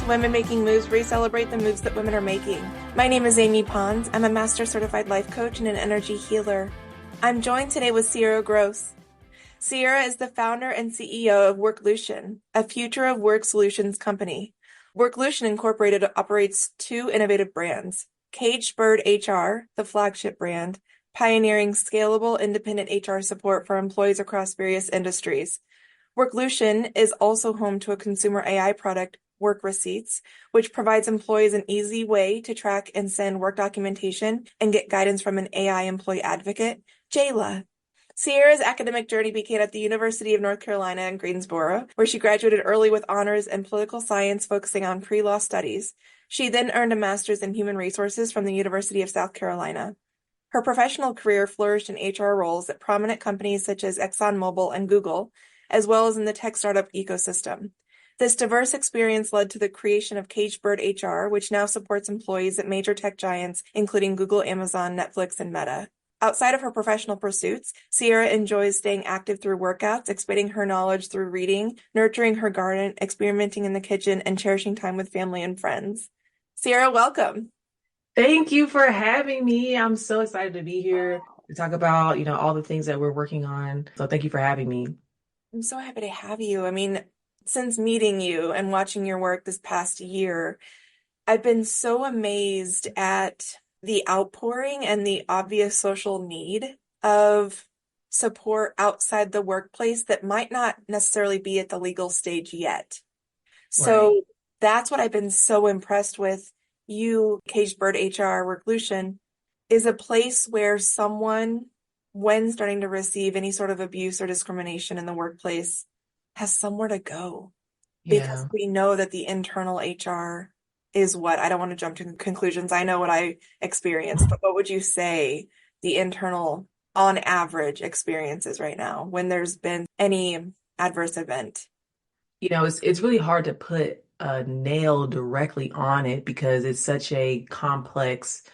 Women Making Moves, where we celebrate the moves that women are making. My name is Amy Pons. I'm a Master Certified Life Coach and an Energy Healer. I'm joined today with Cierra Gross. Cierra is the founder and CEO of Worklution, a future of work solutions company. Worklution Incorporated operates two innovative brands, Caged Bird HR, the flagship brand, pioneering scalable independent HR support for employees across various industries. Worklution is also home to a consumer AI product, Wrk Receipts, which provides employees an easy way to track and send work documentation and get guidance from an AI employee advocate, Jayla. Cierra's academic journey began at the University of North Carolina in Greensboro, where she graduated early with honors in political science, focusing on pre-law studies. She then earned a master's in human resources from the University of South Carolina. Her professional career flourished in HR roles at prominent companies such as ExxonMobil and Google, as well as in the tech startup ecosystem. This diverse experience led to the creation of Caged Bird HR, which now supports employees at major tech giants, including Google, Amazon, Netflix, and Meta. Outside of her professional pursuits, Cierra enjoys staying active through workouts, expanding her knowledge through reading, nurturing her garden, experimenting in the kitchen, and cherishing time with family and friends. Cierra, welcome. Thank you for having me. I'm so excited to be here to talk about, all the things that we're working on. So thank you for having me. I'm so happy to have you. Since meeting you and watching your work this past year, I've been so amazed at the outpouring and the obvious social need of support outside the workplace that might not necessarily be at the legal stage yet. So Right. that's what I've been so impressed with. You, Caged Bird HR, Worklution, is a place where someone, when starting to receive any sort of abuse or discrimination in the workplace, has somewhere to go. Because Yeah. we know that the internal HR is what, I don't want to jump to conclusions. I know what I experienced, but what would you say the internal, on average, experience is right now when there's been any adverse event? It's really hard to put a nail directly on it because it's such a complex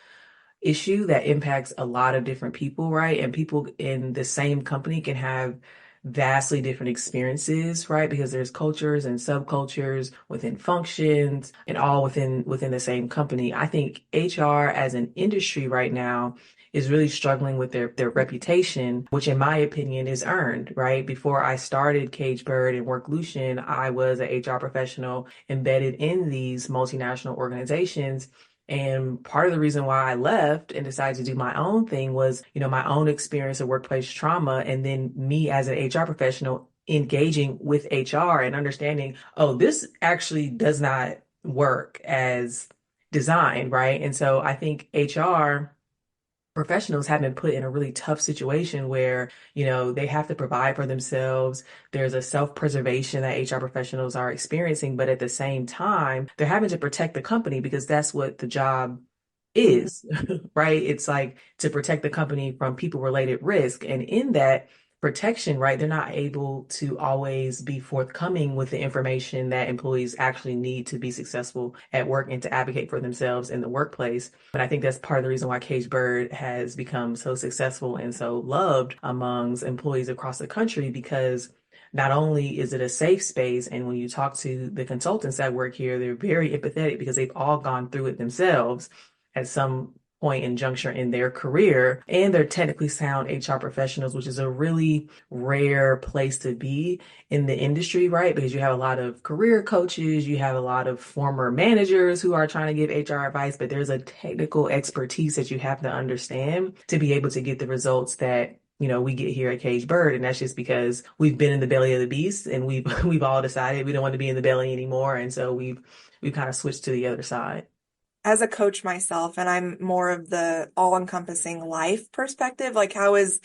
issue that impacts a lot of different people, right? And people in the same company can have vastly different experiences, right? Because there's cultures and subcultures within functions and all within the same company. I think HR as an industry right now is really struggling with their reputation, which in my opinion is earned, right? Before I started Cage Bird and Worklution, I was an HR professional embedded in these multinational organizations. And part of the reason why I left and decided to do my own thing was, my own experience of workplace trauma, and then me as an HR professional engaging with HR and understanding, oh, this actually does not work as designed, right? And so I think HR professionals have been put in a really tough situation where, they have to provide for themselves. There's a self-preservation that HR professionals are experiencing, but at the same time, they're having to protect the company because that's what the job is, right? It's like to protect the company from people-related risk. And in that protection, right, they're not able to always be forthcoming with the information that employees actually need to be successful at work and to advocate for themselves in the workplace. But I think that's part of the reason why Cage Bird has become so successful and so loved amongst employees across the country, because not only is it a safe space, and when you talk to the consultants that work here, they're very empathetic because they've all gone through it themselves at some point and juncture in their career, and they're technically sound HR professionals, which is a really rare place to be in the industry, right? Because you have a lot of career coaches, you have a lot of former managers who are trying to give HR advice, but there's a technical expertise that you have to understand to be able to get the results that we get here at Cage Bird. And that's just because we've been in the belly of the beast, and we've all decided we don't want to be in the belly anymore. And so we've kind of switched to the other side. As a coach myself, and I'm more of the all-encompassing life perspective, like how is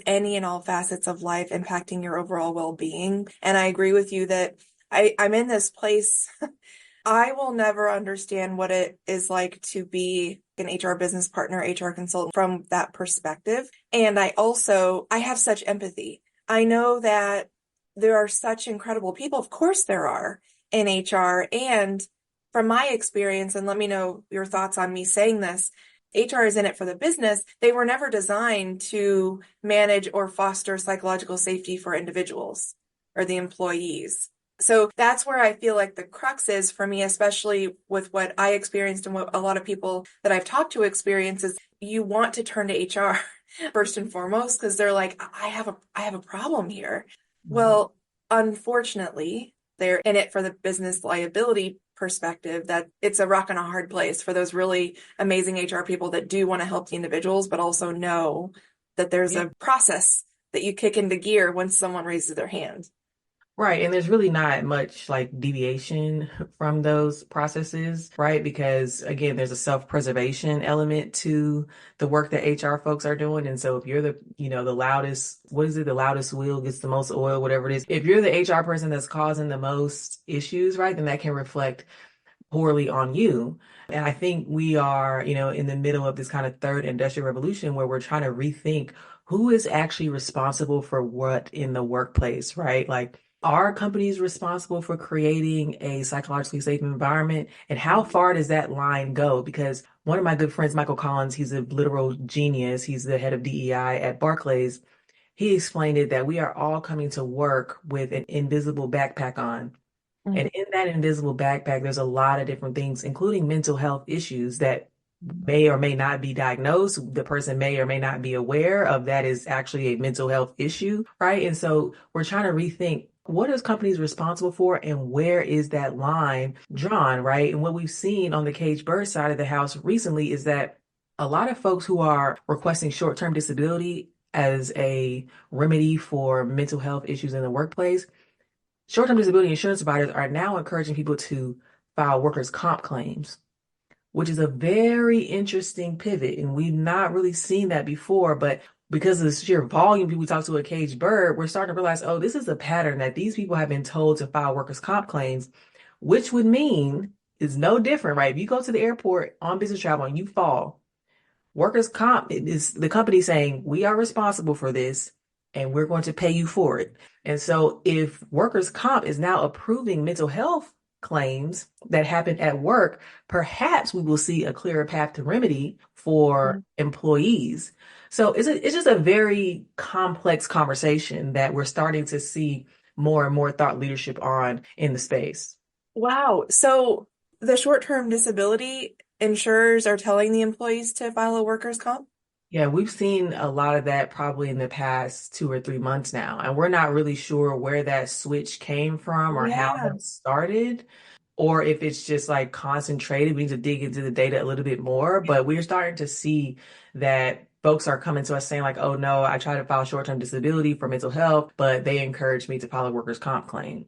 any and all facets of life impacting your overall well-being? And I agree with you that I'm in this place. I will never understand what it is like to be an HR business partner, HR consultant from that perspective. And I have such empathy. I know that there are such incredible people, of course there are, in HR. And from my experience, and let me know your thoughts on me saying this, HR is in it for the business. They were never designed to manage or foster psychological safety for individuals or the employees. So that's where I feel like the crux is for me, especially with what I experienced and what a lot of people that I've talked to experience is you want to turn to HR first and foremost because they're like, I have a problem here. Right. Well, unfortunately, they're in it for the business liability perspective that it's a rock and a hard place for those really amazing HR people that do want to help the individuals, but also know that there's Yeah. a process that you kick into gear once someone raises their hand. Right. And there's really not much like deviation from those processes, right? Because again, there's a self-preservation element to the work that HR folks are doing. And so if you're the loudest, what is it? The loudest wheel gets the most oil, whatever it is. If you're the HR person that's causing the most issues, right, then that can reflect poorly on you. And I think we are, in the middle of this kind of third industrial revolution where we're trying to rethink who is actually responsible for what in the workplace, right? Like, are companies responsible for creating a psychologically safe environment? And how far does that line go? Because one of my good friends, Michael Collins, he's a literal genius. He's the head of DEI at Barclays. He explained it that we are all coming to work with an invisible backpack on. And in that invisible backpack, there's a lot of different things, including mental health issues that may or may not be diagnosed. The person may or may not be aware of that is actually a mental health issue, right? And so we're trying to rethink what is companies responsible for and where is that line drawn, right? And what we've seen on the Cage Bird side of the house recently is that a lot of folks who are requesting short-term disability as a remedy for mental health issues in the workplace, short-term disability insurance providers are now encouraging people to file workers' comp claims, which is a very interesting pivot. And we've not really seen that before, but because of the sheer volume people talk to a caged bird, we're starting to realize, oh, this is a pattern that these people have been told to file workers' comp claims, which would mean is no different, right? If you go to the airport on business travel and you fall, workers' comp is the company saying, we are responsible for this and we're going to pay you for it. And so if workers' comp is now approving mental health claims that happen at work, perhaps we will see a clearer path to remedy for employees. So it's just a very complex conversation that we're starting to see more and more thought leadership on in the space. Wow. So the short-term disability insurers are telling the employees to file a workers' comp? Yeah, we've seen a lot of that probably in the past 2 or 3 months now, and we're not really sure where that switch came from or how Yeah. that started, or if it's just like concentrated. We need to dig into the data a little bit more, but we're starting to see that folks are coming to us saying like, "Oh no, I tried to file short-term disability for mental health, but they encouraged me to file a workers' comp claim."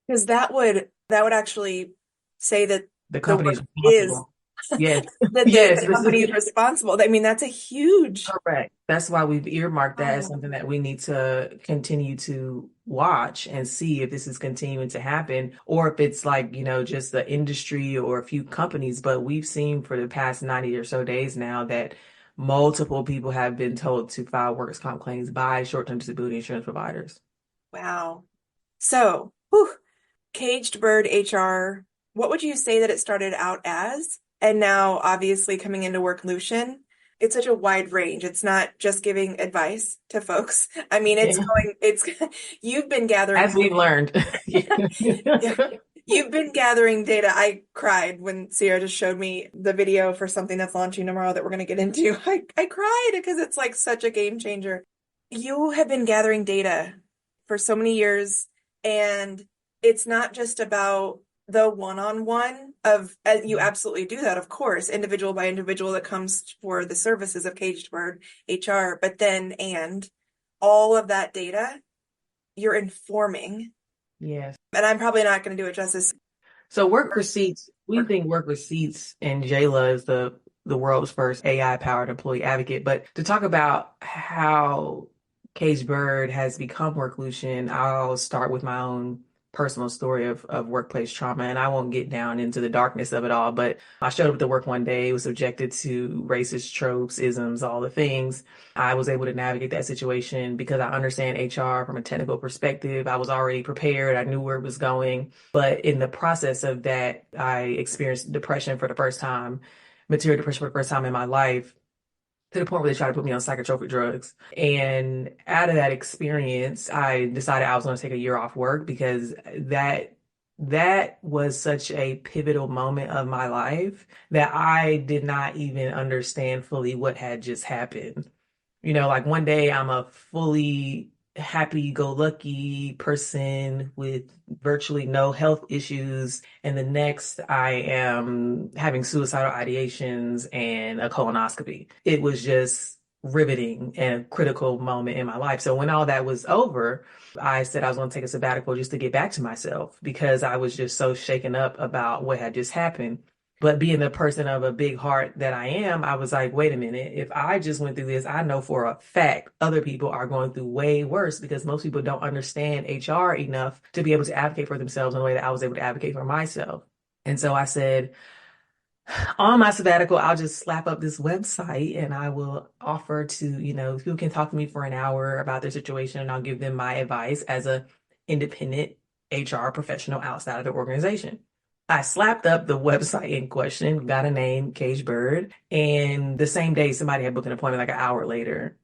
Because that would actually say that The the company work is is responsible. Yes, that yes, the company is responsible. I mean, that's a huge correct. That's why we've earmarked that as wow. something that we need to continue to watch and see if this is continuing to happen or if it's like, just the industry or a few companies. But we've seen for the past 90 or so days now that multiple people have been told to file workers' comp claims by short-term disability insurance providers. Wow. So, whew, caged bird HR, what would you say that it started out as? And now, obviously, coming into Worklution, it's such a wide range. It's not just giving advice to folks. I mean, Yeah. you've been gathering, As we've learned. yeah, you've been gathering data. I cried when Sierra just showed me the video for something that's launching tomorrow that we're going to get into. I cried because it's like such a game changer. You have been gathering data for so many years, and it's not just about the one-on-one of, you absolutely do that, of course, individual by individual that comes for the services of Caged Bird HR, but then, and all of that data, you're informing, Yes. and I'm probably not going to do it justice. So Work Receipts, we think Work Receipts and Jayla is the world's first AI-powered employee advocate. But to talk about how Cage Bird has become Worklution, I'll start with my own personal story of workplace trauma. And I won't get down into the darkness of it all, but I showed up to work one day, was subjected to racist tropes, isms, all the things. I was able to navigate that situation because I understand HR from a technical perspective. I was already prepared. I knew where it was going. But in the process of that, I experienced depression for the first time, material depression for the first time in my life, to the point where they tried to put me on psychotropic drugs. And out of that experience, I decided I was going to take a year off work because that That was such a pivotal moment of my life that I did not even understand fully what had just happened. Like one day I'm a fully happy-go-lucky person with virtually no health issues, and the next I am having suicidal ideations and a colonoscopy. It was just riveting and a critical moment in my life. So when all that was over, I said I was going to take a sabbatical just to get back to myself because I was just so shaken up about what had just happened. But being the person of a big heart that I am, I was like, wait a minute. If I just went through this, I know for a fact other people are going through way worse because most people don't understand HR enough to be able to advocate for themselves in the way that I was able to advocate for myself. And so I said, on my sabbatical, I'll just slap up this website and I will offer to, people can talk to me for an hour about their situation and I'll give them my advice as a independent HR professional outside of the organization. I slapped up the website in question, got a name, Cage Bird, and the same day somebody had booked an appointment like an hour later.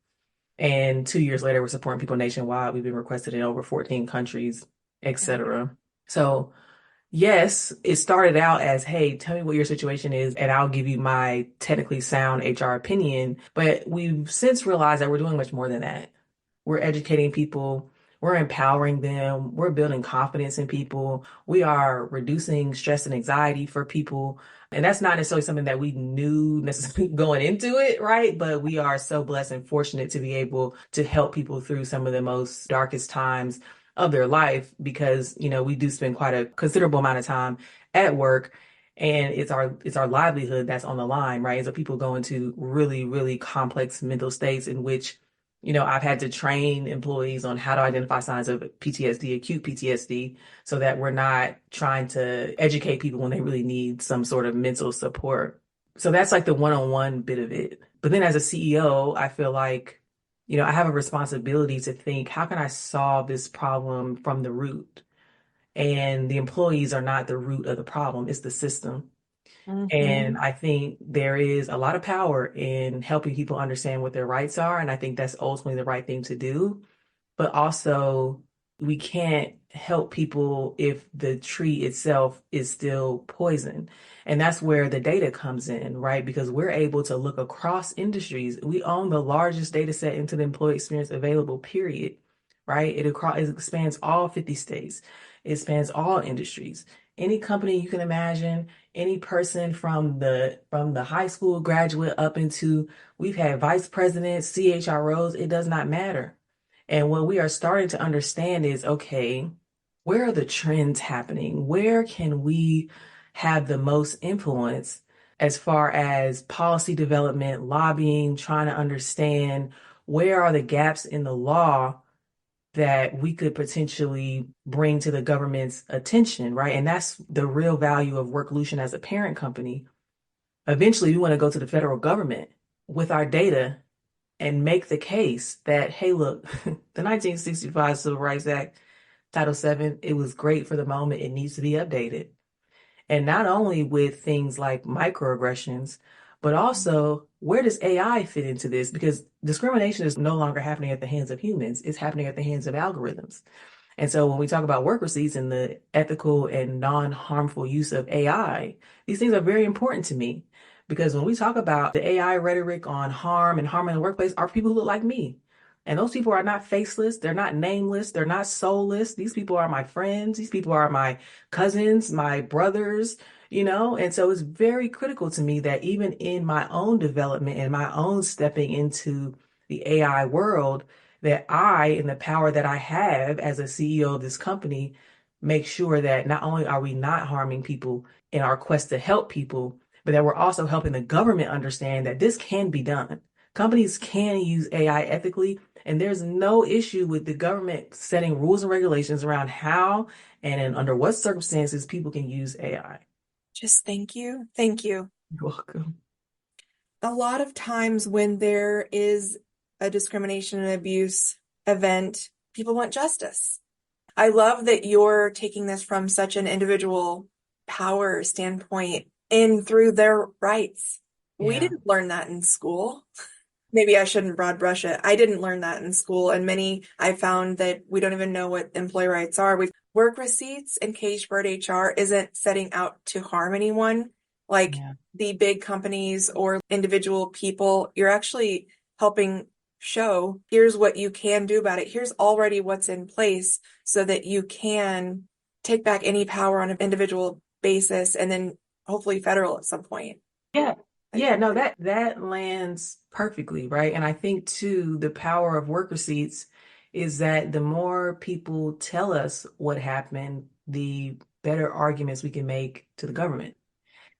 And 2 years later, we're supporting people nationwide. We've been requested in over 14 countries, etc. So yes, it started out as, hey, tell me what your situation is, and I'll give you my technically sound HR opinion. But we've since realized that we're doing much more than that. We're educating people, we're empowering them, we're building confidence in people, we are reducing stress and anxiety for people. And that's not necessarily something that we knew necessarily going into it, right? But we are so blessed and fortunate to be able to help people through some of the most darkest times of their life because, we do spend quite a considerable amount of time at work and it's our livelihood that's on the line, right? So people go into really, really complex mental states in which I've had to train employees on how to identify signs of PTSD, acute PTSD, so that we're not trying to educate people when they really need some sort of mental support. So that's like the one-on-one bit of it. But then as a CEO, I feel like, I have a responsibility to think, how can I solve this problem from the root? And the employees are not the root of the problem, it's the system. And Mhm. I think there is a lot of power in helping people understand what their rights are. And I think that's ultimately the right thing to do. But also, we can't help people if the tree itself is still poison. And that's where the data comes in, right? Because we're able to look across industries. We own the largest data set into the employee experience available, period, right? It expands all 50 states. It spans all industries. Any company you can imagine, any person from the high school graduate up into, we've had vice presidents, CHROs, it does not matter. And what we are starting to understand is, okay, where are the trends happening? Where can we have the most influence as far as policy development, lobbying, trying to understand where are the gaps in the law that we could potentially bring to the government's attention, right? And that's the real value of Worklution as a parent company. Eventually, we want to go to the federal government with our data and make the case that, hey, look, the 1965 Civil Rights Act, Title VII, it was great for the moment. It needs to be updated. And not only with things like microaggressions, but also where does AI fit into this? Because discrimination is no longer happening at the hands of humans, it's happening at the hands of algorithms. And so when we talk about Wrk Receipts and the ethical and non-harmful use of AI, these things are very important to me because when we talk about the AI rhetoric on harm and harm in the workplace, are people who look like me. And those people are not faceless, they're not nameless, they're not soulless. These people are my friends, these people are my cousins, my brothers, And so it's very critical to me that even in my own development and my own stepping into the AI world, that I, in the power that I have as a CEO of this company, make sure that not only are we not harming people in our quest to help people, but that we're also helping the government understand that this can be done. Companies can use AI ethically, and there's no issue with the government setting rules and regulations around how and under what circumstances people can use AI. Just thank you. Thank you. You're welcome. A lot of times when there is a discrimination and abuse event, people want justice. I love that you're taking this from such an individual power standpoint in through their rights. We Yeah. didn't learn that in school. Maybe I shouldn't broad brush it. I didn't learn that in school, and I found that we don't even know what employee rights are. Wrk Receipts and Caged Bird HR isn't setting out to harm anyone, like Yeah. the big companies or individual people. You're actually helping show here's what you can do about it. Here's already what's in place so that you can take back any power on an individual basis and then hopefully federal at some point. Yeah. Like, Yeah, no, that lands perfectly, right? And I think too, the power of work receipts is that the more people tell us what happened, the better arguments we can make to the government.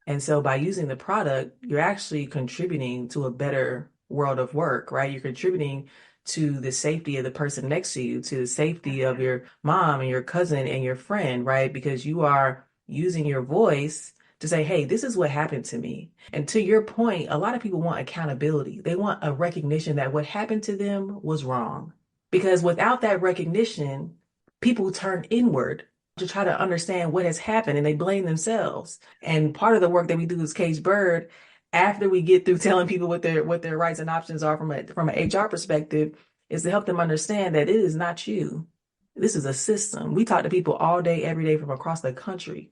And so by using the product, you're actually contributing to a better world of work, right? You're contributing to the safety of the person next to you, to the safety of your mom and your cousin and your friend, right? Because you are using your voice to say, hey, this is what happened to me. And to your point, a lot of people want accountability. They want a recognition that what happened to them was wrong. Because without that recognition, people turn inward to try to understand what has happened and they blame themselves. And part of the work that we do as Caged Bird, after we get through telling people what their rights and options are from an HR perspective, is to help them understand that it is not you. This is a system. We talk to people all day, every day from across the country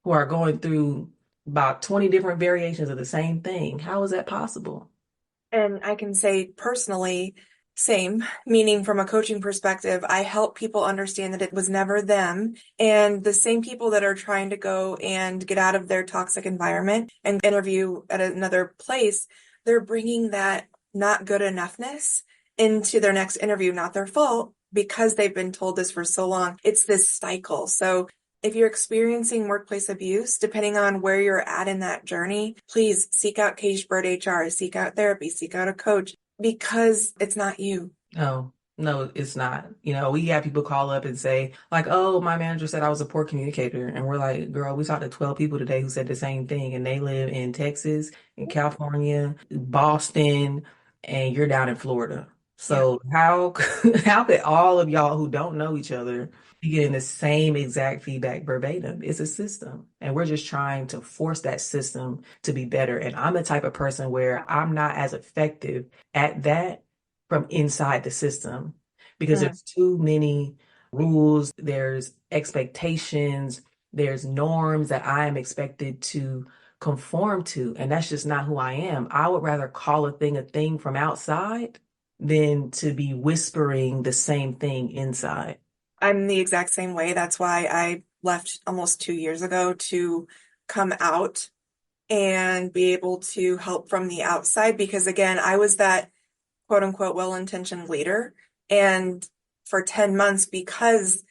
who are going through about 20 different variations of the same thing. How is that possible? and I can say personally, same, meaning from a coaching perspective, I help people understand that it was never them. And the same people that are trying to go and get out of their toxic environment and interview at another place, they're bringing that not good enoughness into their next interview, not their fault because they've been told this for so long. It's this cycle. So if you're experiencing workplace abuse, depending on where you're at in that journey, please seek out Caged Bird HR, seek out therapy, seek out a coach because it's not you. No, no, it's not. We have people call up and say, like, oh, my manager said I was a poor communicator. And we're like, girl, we talked to 12 people today who said the same thing. And they live in Texas, in California, Boston, and you're down in Florida. Yeah. So how how could all of y'all who don't know each other be getting the same exact feedback verbatim? It's a system. And we're just trying to force that system to be better. And I'm the type of person where I'm not as effective at that from inside the system because Mm. there's too many rules, there's expectations, there's norms that I am expected to conform to, and that's just not who I am. I would rather call a thing from outside than to be whispering the same thing inside. I'm the exact same way. That's why I left almost 2 years ago to come out and be able to help from the outside because, again, I was that quote unquote well-intentioned leader. And for 10 months, because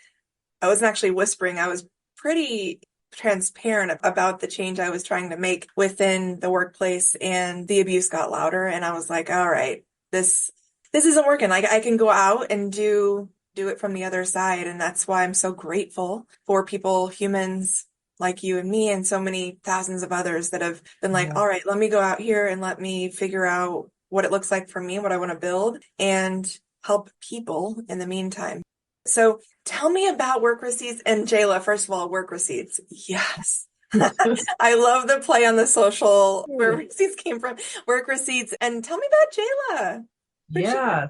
I wasn't actually whispering, I was pretty transparent about the change I was trying to make within the workplace, and the abuse got louder. And I was like, all right, this isn't working. Like I can go out and do it from the other side. And that's why I'm so grateful for people, humans like you and me, and so many thousands of others that have been like, Yeah. all right, let me go out here and let me figure out what it looks like for me, what I want to build, and help people in the meantime. So tell me about Wrk Receipts and Jayla. First of all, Wrk Receipts. Yes. I love the play on the social where receipts came from. Wrk Receipts. And tell me about Jayla. Who'd she Yeah.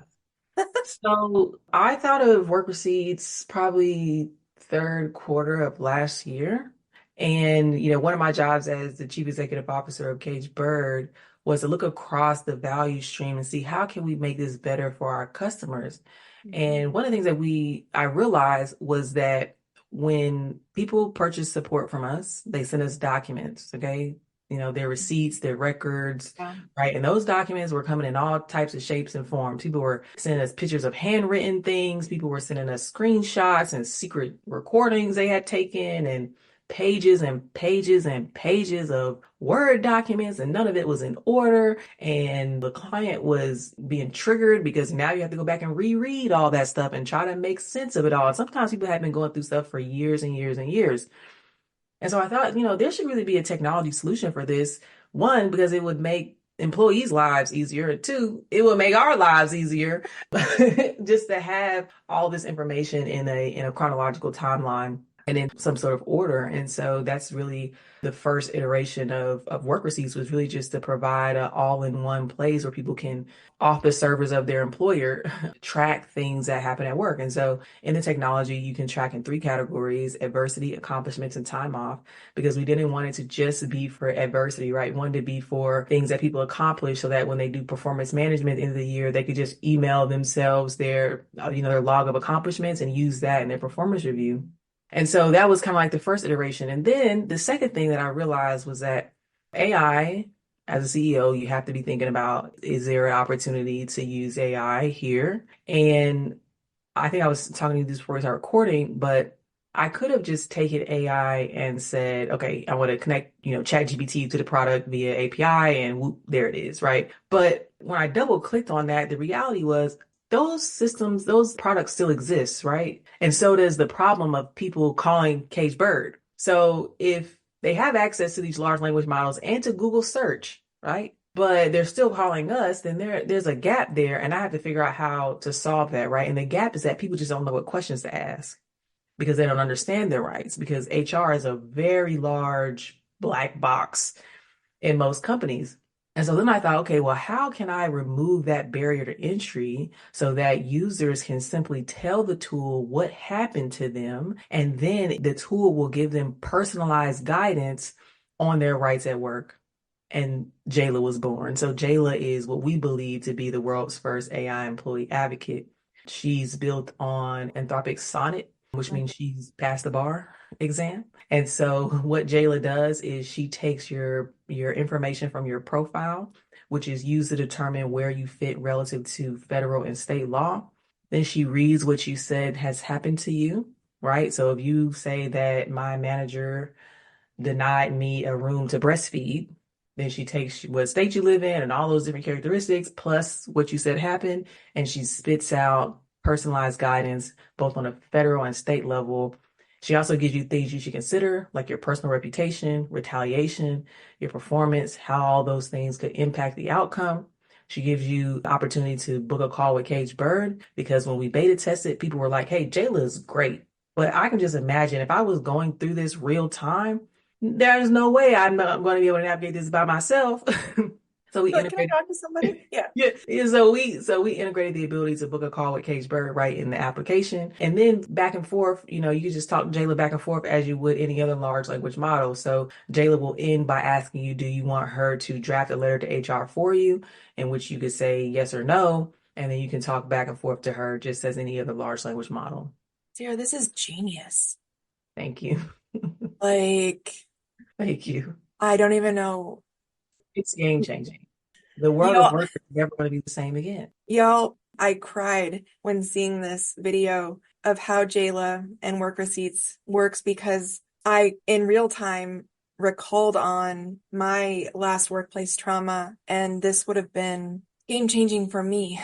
So I thought of work receipts probably third quarter of last year. And, one of my jobs as the chief executive officer of Caged Bird was to look across the value stream and see how can we make this better for our customers. And one of the things that I realized was that when people purchase support from us, they send us documents, okay? Their receipts, their records, Yeah. right? And those documents were coming in all types of shapes and forms. People were sending us pictures of handwritten things. People were sending us screenshots and secret recordings they had taken and pages and pages and pages of Word documents, and none of it was in order. And the client was being triggered because now you have to go back and reread all that stuff and try to make sense of it all. And sometimes people have been going through stuff for years and years and years. And so I thought, there should really be a technology solution for this. One, because it would make employees' lives easier. Two, it would make our lives easier just to have all this information in a chronological timeline. and in some sort of order. And so that's really the first iteration of Wrk Receipts, was really just to provide an all-in-one place where people can, off the servers of their employer, track things that happen at work. And so in the technology, you can track in three categories: adversity, accomplishments, and time off, because we didn't want it to just be for adversity, right? We wanted to be for things that people accomplish, so that when they do performance management at the end of the year, they could just email themselves their, their log of accomplishments and use that in their performance review. And so that was kind of like the first iteration. And then the second thing that I realized was that AI, as a CEO, you have to be thinking about, is there an opportunity to use AI here? And I think I was talking to you this before we started recording, but I could have just taken AI and said, okay, I want to connect, ChatGPT to the product via API, and whoop, there it is, right? But when I double clicked on that, the reality was those systems, those products still exist, right? And so does the problem of people calling Cage Bird. So if they have access to these large language models and to Google search, right? But they're still calling us, then there's a gap there, and I have to figure out how to solve that, right? And the gap is that people just don't know what questions to ask because they don't understand their rights, because HR is a very large black box in most companies. And so then I thought, okay, well, how can I remove that barrier to entry so that users can simply tell the tool what happened to them, and then the tool will give them personalized guidance on their rights at work? And Jayla was born. So Jayla is what we believe to be the world's first AI employee advocate. She's built on Anthropic's Sonnet, which means she's passed the bar exam. And so what Jayla does is she takes your information from your profile, which is used to determine where you fit relative to federal and state law. Then she reads what you said has happened to you, right? So if you say that my manager denied me a room to breastfeed, then she takes what state you live in and all those different characteristics plus what you said happened, and she spits out personalized guidance both on a federal and state level. She also gives you things you should consider, like your personal reputation, retaliation, your performance, how all those things could impact the outcome. She gives you the opportunity to book a call with Cage Bird, because when we beta tested, people were like, hey, Jayla is great. But I can just imagine if I was going through this real time, there's no way I'm not going to be able to navigate this by myself. So we Like, can I integrated. talk to somebody? Yeah. Yeah. So we integrated the ability to book a call with Cage Bird right in the application. And then back and forth, you can just talk to Jayla back and forth as you would any other large language model. So Jayla will end by asking you, do you want her to draft a letter to HR for you, in which you could say yes or no. And then you can talk back and forth to her just as any other large language model. Sarah, this is genius. Thank you. Like, Thank you. I don't even know. It's game changing. The world of Y'all, work is never going to be the same again. y'all, I cried when seeing this video of how Jayla and Wrk Receipts works, because I, in real time, recalled on my last workplace trauma, and this would have been game changing for me.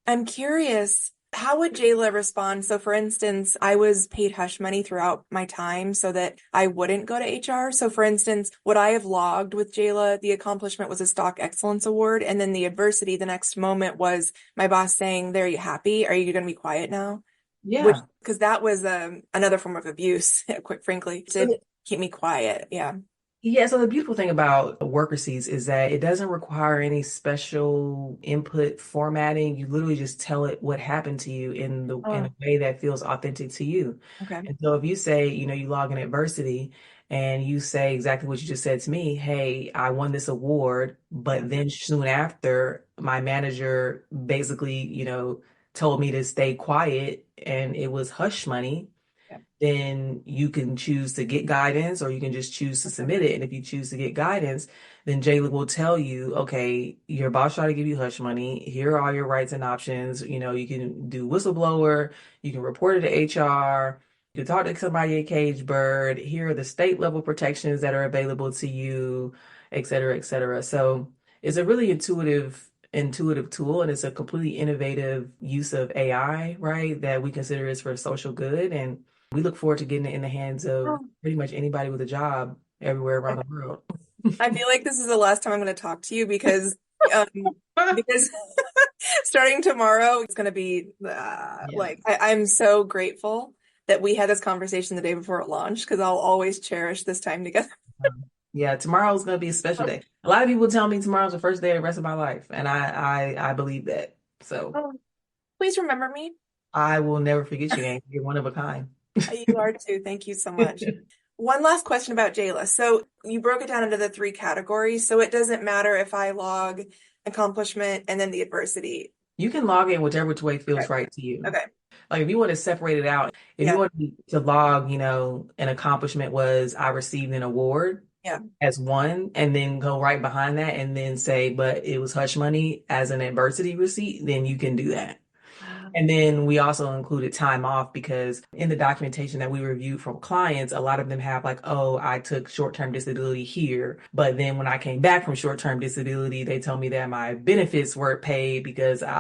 I'm curious, how would Jayla respond? So, for instance, I was paid hush money throughout my time so that I wouldn't go to HR. So, for instance, would I have logged with Jayla? The accomplishment was a Stock Excellence Award. And then the adversity, the next moment was my boss saying, "There, you happy? Are you going to be quiet now?" Which, Yeah. because that was another form of abuse, quite frankly, to keep me quiet. Yeah. Yeah, so the beautiful thing about Wrk Receipts is that it doesn't require any special input formatting. You literally just tell it what happened to you in a Oh, way that feels authentic to you. okay. And so if you say, you log in adversity and you say exactly what you just said to me, hey, I won this award, but then soon after, my manager basically, told me to stay quiet and it was hush money, Yeah. then you can choose to get guidance or you can just choose to Okay. submit it. And if you choose to get guidance, then Jayla will tell you, okay, your boss tried to give you hush money. Here are all your rights and options. You can do whistleblower, you can report it to HR, you can talk to somebody at Cage Bird. Here are the state level protections that are available to you, et cetera, et cetera. So it's a really intuitive tool, and it's a completely innovative use of AI, right? That we consider is for social good. And we look forward to getting it in the hands of Oh, pretty much anybody with a job everywhere around okay. the world. I feel like this is the last time I'm going to talk to you um, because starting tomorrow, it's going to be Yeah. like I'm so grateful that we had this conversation the day before it launched because I'll always cherish this time together. Yeah, tomorrow's gonna be a special day. A lot of people tell me tomorrow's the first day of the rest of my life, and I believe that. So Oh, please remember me. I will never forget you, Amy. You're one of a kind. You are too. Thank you so much. One last question about Jayla. So you broke it down into the three categories. So it doesn't matter if I log accomplishment and then the adversity. You can log in whichever way feels Okay. right to you. Okay. Like if you want to separate it out, if you Yeah. want to log, an accomplishment was I received an award Yeah. as one, and then go right behind that and then say, but it was hush money as an adversity receipt, then you can do that. And then we also included time off because in the documentation that we reviewed from clients, a lot of them have like, oh, I took short-term disability here. But then when I came back from short-term disability, they told me that my benefits weren't paid because and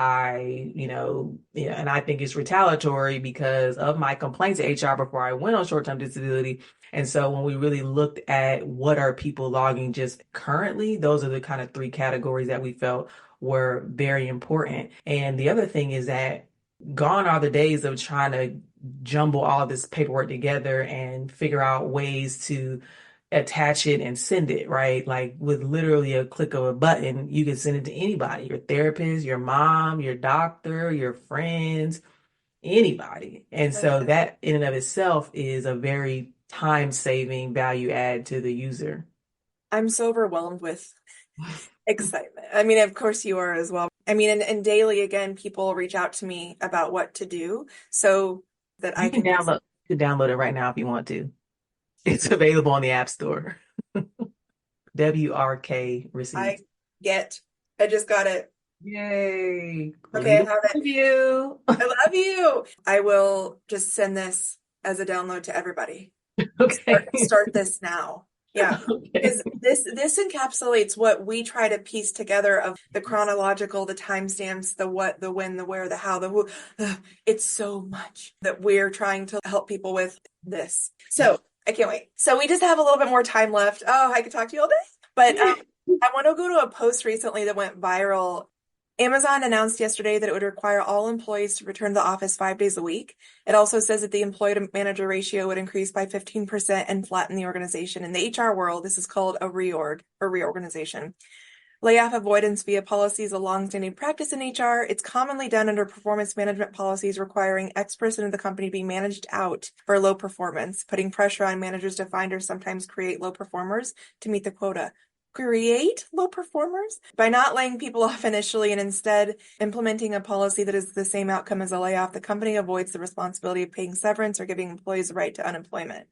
I think it's retaliatory because of my complaints to HR before I went on short-term disability. And so when we really looked at what are people logging just currently, those are the kind of three categories that we felt were very important. And the other thing is that gone are the days of trying to jumble all this paperwork together and figure out ways to attach it and send it, right? Like with literally a click of a button, you can send it to anybody, your therapist, your mom, your doctor, your friends, anybody. And so that in and of itself is a very time-saving value add to the user. I'm so overwhelmed with excitement. I mean, of course you are as well. I mean, and daily, again, people reach out to me about what to do so that I You can can just, download it right now if you want to. It's available on the App Store. WRK I Receipts. I just got it. Yay. Okay, I Leave have it. with you. I love you. I will just send this as a download to everybody. Okay. Start this now. Yeah. Okay. Because this encapsulates what we try to piece together of the chronological, the timestamps, the what, the when, the where, the how, the who. It's so much that we're trying to help people with this. So I can't wait. So we just have a little bit more time left. Oh, I could talk to you all day. But I want to go to a post recently that went viral. Amazon announced yesterday that it would require all employees to return to the office 5 days a week. It also says that the employee to manager ratio would increase by 15% and flatten the organization. In the HR world, this is called a reorg or reorganization. Layoff avoidance via policy is a longstanding practice in HR. It's commonly done under performance management policies requiring X% of the company to be managed out for low performance, putting pressure on managers to find or sometimes create low performers to meet the quota. Create low performers by not laying people off initially and instead implementing a policy that is the same outcome as a layoff. The company avoids the responsibility of paying severance or giving employees the right to unemployment.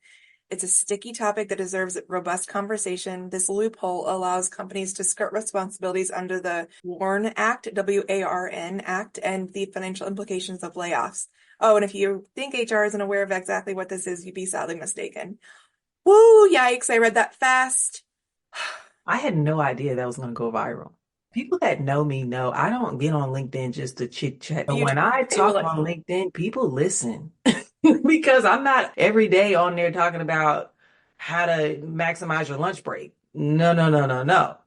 It's a sticky topic that deserves robust conversation. This loophole allows companies to skirt responsibilities under the WARN Act, WARN Act, and the financial implications of layoffs. Oh, and if you think HR isn't aware of exactly what this is, you'd be sadly mistaken. Woo, yikes, I read that fast. I had no idea that was going to go viral. People that know me know I don't get on LinkedIn just to chit chat. But You when I were talk like, on LinkedIn, people listen because I'm not every day on there talking about how to maximize your lunch break. No, no, no, no, no.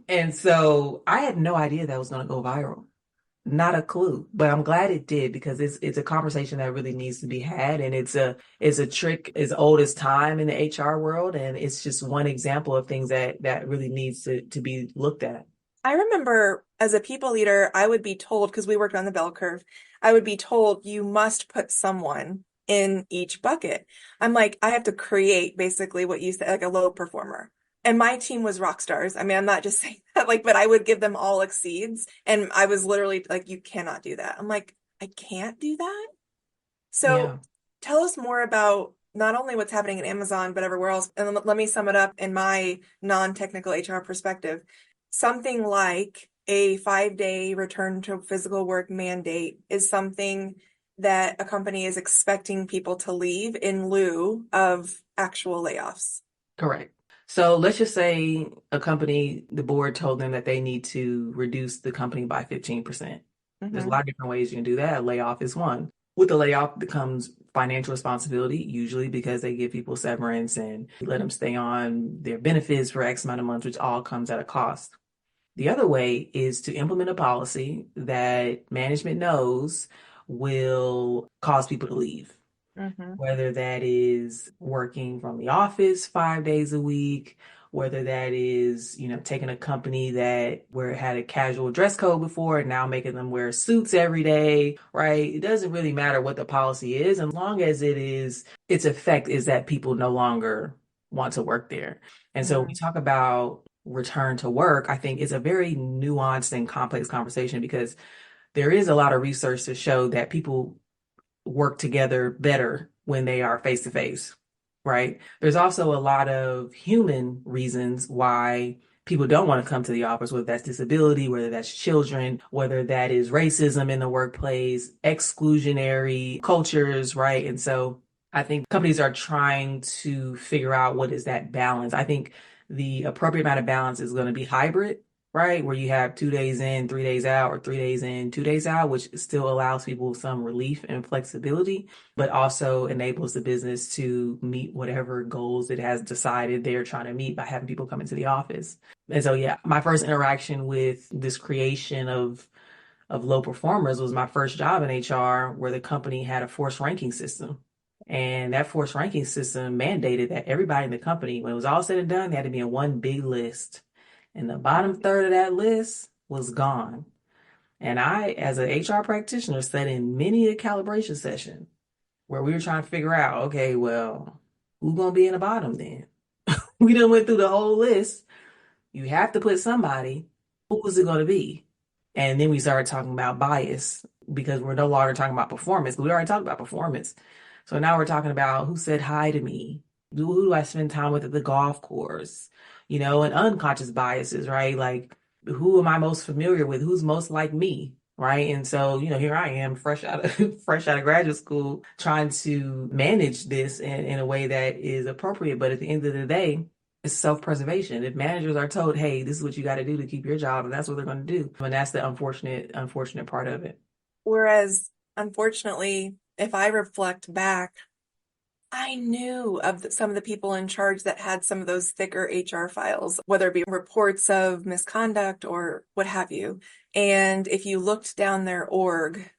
And so I had no idea that was going to go viral. Not a clue, but I'm glad it did because it's a conversation that really needs to be had, and it's a trick as old as time in the HR world, and it's just one example of things that really needs to be looked at. I remember as a people leader, I would be told, because we worked on the bell curve, I would be told you must put someone in each bucket. I'm like, I have to create basically what you said, like a low performer. And my team was rock stars. I mean, I'm not just saying that, like, but I would give them all exceeds. And I was literally like, you cannot do that. I'm like, I can't do that. So Yeah. tell us more about not only what's happening in Amazon, but everywhere else. And let me sum it up in my non-technical HR perspective. Something like a 5 day return to physical work mandate is something that a company is expecting people to leave in lieu of actual layoffs. Correct. So let's just say a company, the board told them that they need to reduce the company by 15%. There's a Mm-hmm. lot of different ways you can do that. A layoff is one. With the layoff becomes financial responsibility, usually because they give people severance and let them stay on their benefits for X amount of months, which all comes at a cost. The other way is to implement a policy that management knows will cause people to leave. Mm-hmm. whether that is working from the office 5 days a week, whether that is, taking a company that where it had a casual dress code before and now making them wear suits every day, right? It doesn't really matter what the policy is, as long as its effect is that people no longer want to work there. And so when we Mm-hmm. talk about return to work, I think it's a very nuanced and complex conversation because there is a lot of research to show that people work together better when they are face to face, right? There's also a lot of human reasons why people don't want to come to the office, whether that's disability, whether that's children, whether that is racism in the workplace, exclusionary cultures, right? And so I think companies are trying to figure out what is that balance. I think the appropriate amount of balance is going to be hybrid, right? Where you have 2 days in, 3 days out, or 3 days in, 2 days out, which still allows people some relief and flexibility, but also enables the business to meet whatever goals it has decided they're trying to meet by having people come into the office. And so, yeah, my first interaction with this creation of low performers was my first job in HR, where the company had a forced ranking system. And that forced ranking system mandated that everybody in the company, when it was all said and done, they had to be in one big list. And the bottom third of that list was gone. And I, as an HR practitioner, sat in many a calibration session where we were trying to figure out, okay, well, who's gonna be in the bottom then? We done went through the whole list. You have to put somebody. Who was it gonna be? And then we started talking about bias because we're no longer talking about performance, but we already talked about performance. So now we're talking about who said hi to me, who do I spend time with at the golf course, and unconscious biases, right? Like, who am I most familiar with? Who's most like me, right? And so, here I am, fresh out of fresh out of graduate school, trying to manage this in a way that is appropriate. But at the end of the day, it's self-preservation. If managers are told, hey, this is what you got to do to keep your job, and that's what they're going to do. And that's the unfortunate part of it. Whereas, unfortunately, if I reflect back, I knew of some of the people in charge that had some of those thicker HR files, whether it be reports of misconduct or what have you. And if you looked down their org,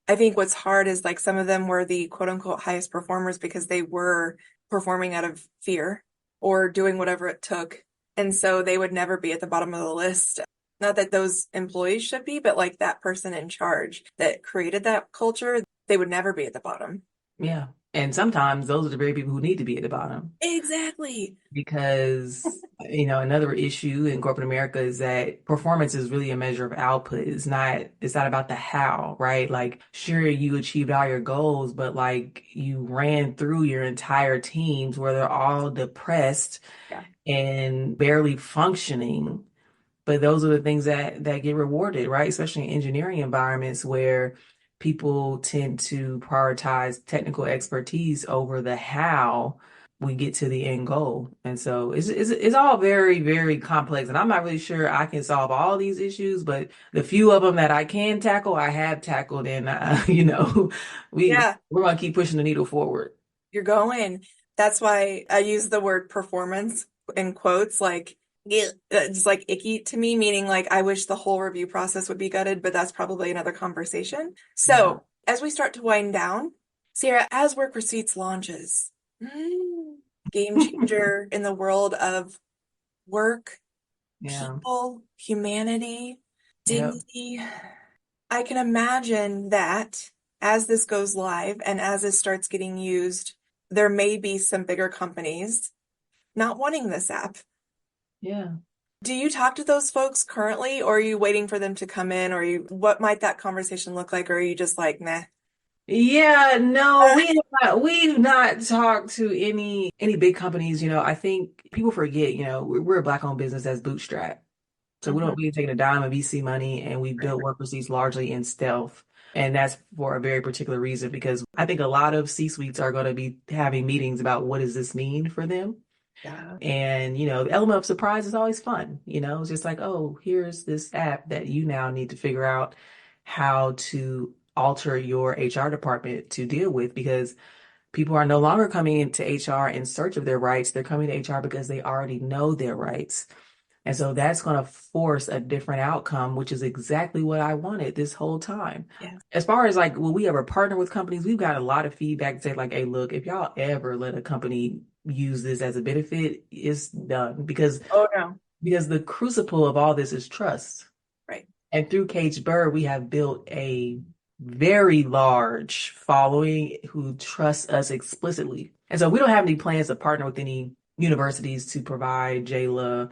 I think what's hard is like some of them were the quote unquote highest performers because they were performing out of fear or doing whatever it took. And so they would never be at the bottom of the list. Not that those employees should be, but like that person in charge that created that culture, they would never be at the bottom. Yeah. And sometimes those are the very people who need to be at the bottom. Exactly. Because, another issue in corporate America is that performance is really a measure of output. It's not about the how, right? Like, sure, you achieved all your goals, but like you ran through your entire teams where they're all depressed Yeah. and barely functioning. But those are the things that get rewarded, right? Especially in engineering environments where people tend to prioritize technical expertise over the how we get to the end goal. And so it's all very, very complex. And I'm not really sure I can solve all these issues, but the few of them that I can tackle, I have tackled. And, Yeah, we're going to keep pushing the needle forward. you're going. That's why I use the word performance in quotes, like, yeah, it's like icky to me, meaning like I wish the whole review process would be gutted, but that's probably another conversation. Yeah. So as we start to wind down, Sierra, as Wrk Receipts launches, game changer in the world of work, Yeah. people, humanity, Yep. dignity. I can imagine that as this goes live and as this starts getting used, there may be some bigger companies not wanting this app. Yeah. Do you talk to those folks currently, or are you waiting for them to come in, or what might that conversation look like? Or are you just like, meh? Yeah, no, we've not talked to any big companies. I think people forget, we're a black-owned business that's bootstrapped. So Mhm. we ain't taking a dime of VC money, and we Right. built Work Receipts largely in stealth. And that's for a very particular reason, because I think a lot of C-suites are going to be having meetings about what does this mean for them. Yeah. And, the element of surprise is always fun. It's just like, oh, here's this app that you now need to figure out how to alter your HR department to deal with, because people are no longer coming into HR in search of their rights. They're coming to HR because they already know their rights. And so that's going to force a different outcome, which is exactly what I wanted this whole time. Yeah. As far as like, will we ever partner with companies? We've got a lot of feedback to say like, hey, look, if y'all ever let a company use this as a benefit, it's done Oh no. because the crucible of all this is trust. Right. And through Cage Bird, we have built a very large following who trust us explicitly. And so we don't have any plans to partner with any universities to provide Jayla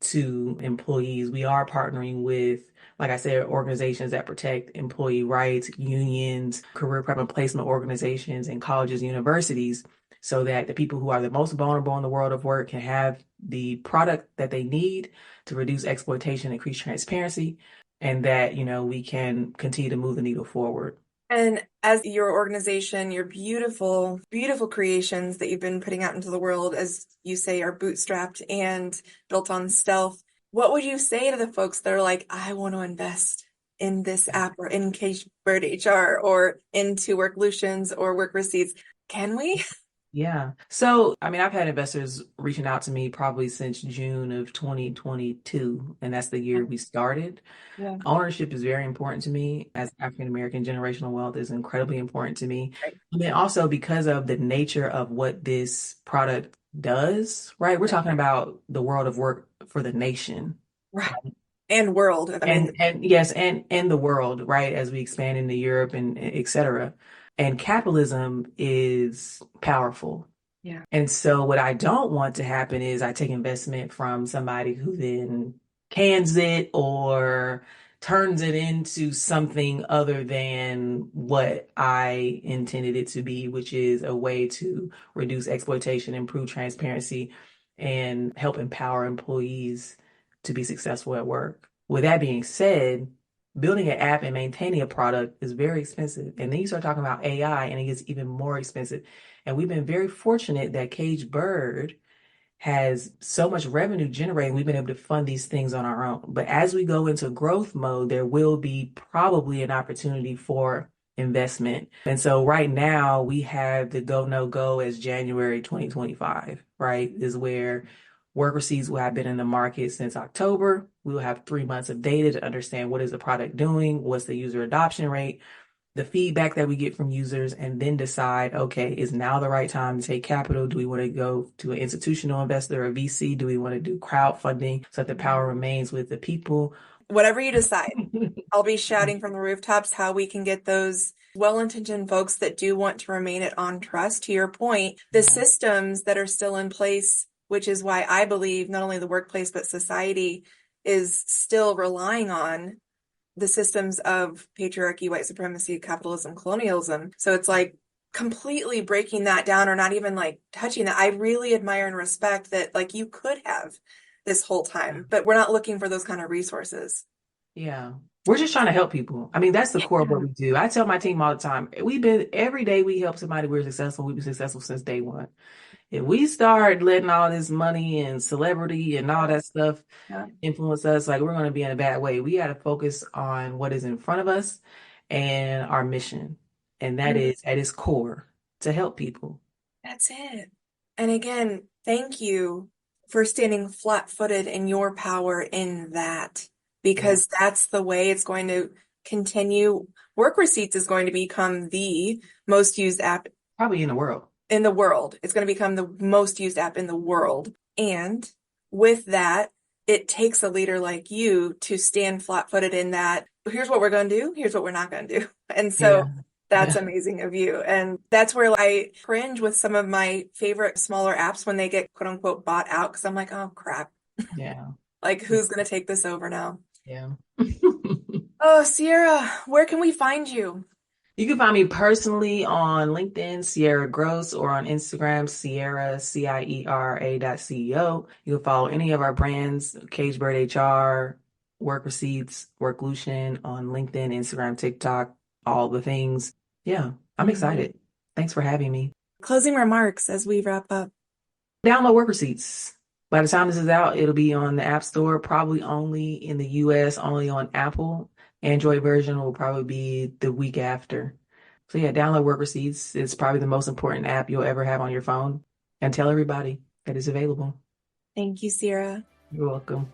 to employees. We are partnering with, like I said, organizations that protect employee rights, unions, career prep and placement organizations, and colleges, universities, so that the people who are the most vulnerable in the world of work can have the product that they need to reduce exploitation, increase transparency, and that, we can continue to move the needle forward. And as your organization, your beautiful, beautiful creations that you've been putting out into the world, as you say, are bootstrapped and built on stealth, what would you say to the folks that are like, I want to invest in this app or in Cage Bird HR or into Worklutions or Wrk Receipts? Can we? Yeah. So, I mean, I've had investors reaching out to me probably since June of 2022, and that's the year we started. Yeah. Ownership is very important to me as African American. Generational wealth is incredibly important to me. Right. And then also because of the nature of what this product does, right? We're talking about the world of work for the nation. Right. And world. I mean, And yes, and the world, right? As we expand into Europe and et cetera. And capitalism is powerful. yeah. And so what I don't want to happen is I take investment from somebody who then cans it or turns it into something other than what I intended it to be, which is a way to reduce exploitation, improve transparency, and help empower employees to be successful at work. With that being said, building an app and maintaining a product is very expensive. And then you start talking about AI and it gets even more expensive. And we've been very fortunate that Cage Bird has so much revenue generating, we've been able to fund these things on our own. But as we go into growth mode, there will be probably an opportunity for investment. And so right now we have the go, no go as January 2025, right? Is where Wrk Receipts will have been in the market since October. We will have 3 months of data to understand what is the product doing, what's the user adoption rate, the feedback that we get from users, and then decide, okay, is now the right time to take capital? Do we want to go to an institutional investor or VC? Do we want to do crowdfunding so that the power remains with the people? Whatever you decide, I'll be shouting from the rooftops how we can get those well-intentioned folks that do want to remain it on trust. To your point, the systems that are still in place, which is why I believe not only the workplace, but society is still relying on the systems of patriarchy, white supremacy, capitalism, colonialism. So it's like completely breaking that down or not even like touching that. I really admire and respect that like you could have this whole time, but we're not looking for those kind of resources. Yeah. We're just trying to help people. I mean, that's the core of what we do. I tell my team all the time, every day we help somebody, we're successful. We've been successful since day one. If we start letting all this money and celebrity and all that stuff influence us, like we're going to be in a bad way. We got to focus on what is in front of us and our mission. And that is at its core to help people. That's it. And again, thank you for standing flat-footed in your power in that, because that's the way it's going to continue. Wrk Receipts is going to become the most used app probably in the world. In the world. It's going to become the most used app in the world. And with that, it takes a leader like you to stand flat-footed in that. Here's what we're going to do. Here's what we're not going to do. And so that's amazing of you. And that's where I cringe with some of my favorite smaller apps when they get quote unquote bought out. Cause I'm like, oh crap. Yeah. Like who's going to take this over now? Yeah. Oh, Cierra, where can we find you? You can find me personally on LinkedIn, Cierra Gross, or on Instagram, Cierra, Ciera.CEO. You can follow any of our brands, Cage Bird HR, Wrk Receipts, Worklution on LinkedIn, Instagram, TikTok, all the things. Yeah, I'm excited. Thanks for having me. Closing remarks as we wrap up. Download Wrk Receipts. By the time this is out, it'll be on the App Store, probably only in the US, only on Apple. Android version will probably be the week after. So yeah, download Wrk Receipts. It's probably the most important app you'll ever have on your phone. And tell everybody that it's available. Thank you, Cierra. You're welcome.